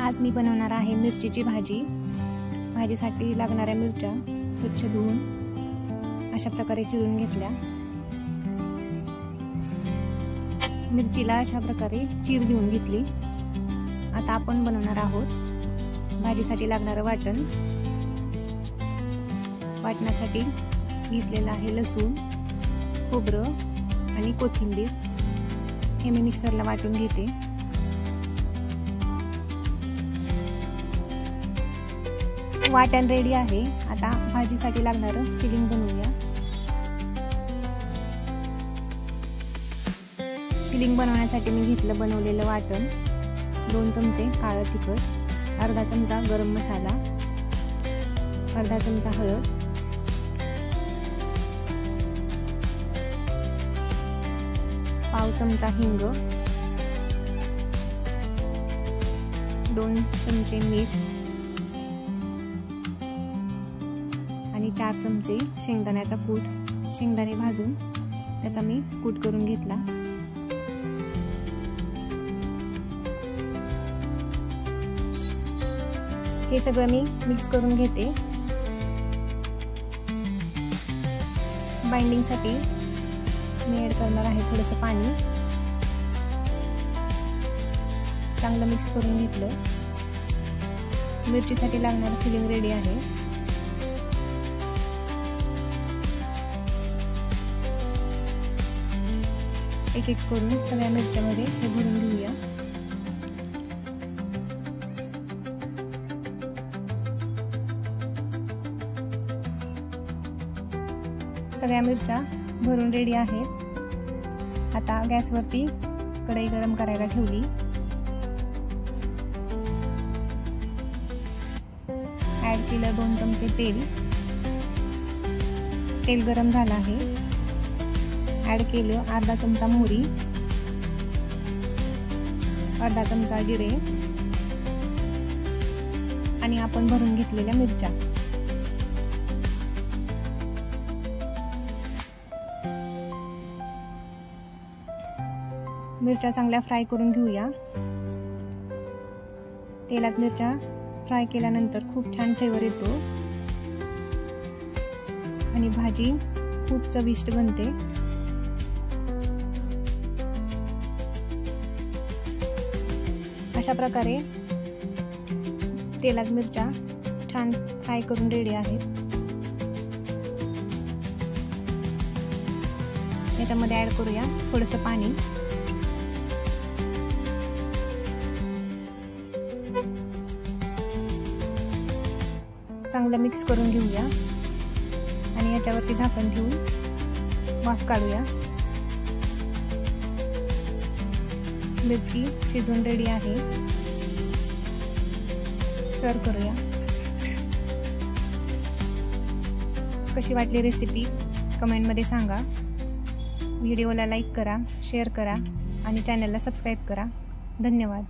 आज मी बनवणार आहे मिरचीची भाजी। भाजीसाठी लागणाऱ्या मिरच्या स्वच्छ धुवून अशा प्रकारे चिरून घेतल्या। मिरचीला अशा प्रकारे चीर देऊन घेतली। आता आपण बनवणार आहोत भाजीसाठी लागणारे वाटण। वाटण्यासाठी घेतलेलं आहे लसूण, खोबरं आणि कोथिंबीर। हे मी मिक्सरला वाटून घेते। वाटण रेडी आहे। आता भाजीसाठी लागणारं फिलिंग बनवूया। फिलिंग बनवण्यासाठी मी घेतलं बनवलेलं वाटण, 2 चमचे काळं तिखट, अर्धा चमचा गरम मसाला, अर्धा चमचा हळद, पाव चमचा हिंग, 2 चमचे मीठ आणि 4 चमचे शेंगदाण्याचा कूट। शेंगदाणे भाजून त्याचा मी कूट करून घेतला। हे सगळं मी मिक्स करून घेते। बाइंडिंग साठी मी ऍड करणार आहे थोडंसं पाणी। चांगलं मिक्स करून घेतलं। मिरचीसाठी लागणारं फिलिंग रेडी आहे। एक एक करून सगळ्या मिरच्यामध्ये हे भरून घेऊया। सगळ्या मिरच्या भरून रेडी आहेत। आता गॅसवरती कढई गरम करायला ठेवली। ऍड केलं 2 चमचे तेल। तेल गरम झालं आहे। ऍड केलं अर्धा चमचा मोहरी, अर्धा चमचा जिरे आणि आपण भरून घेतलेल्या मिरच्या। मिरच्या चांगल्या फ्राय करून घेऊया। तेलात मिरच्या फ्राय केल्यानंतर खूप छान फ्लेवर येतो आणि भाजी खूप चविष्ट बनते। अशा प्रकारे तेलात मिरच्या छान फ्राय करून रेडी आहेत। याच्यामध्ये ऍड करूया थोडंसं पाणी। चांगलं मिक्स करून घेऊया आणि याच्यावरती झाकण ठेवून वाफ काढूया। मिरची शिजून रेडी आहे। सर्व करूया। कशी वाटली रेसिपी कमेंटमध्ये सांगा। व्हिडिओला लाईक करा, शेअर करा आणि चॅनलला सबस्क्राईब करा। धन्यवाद।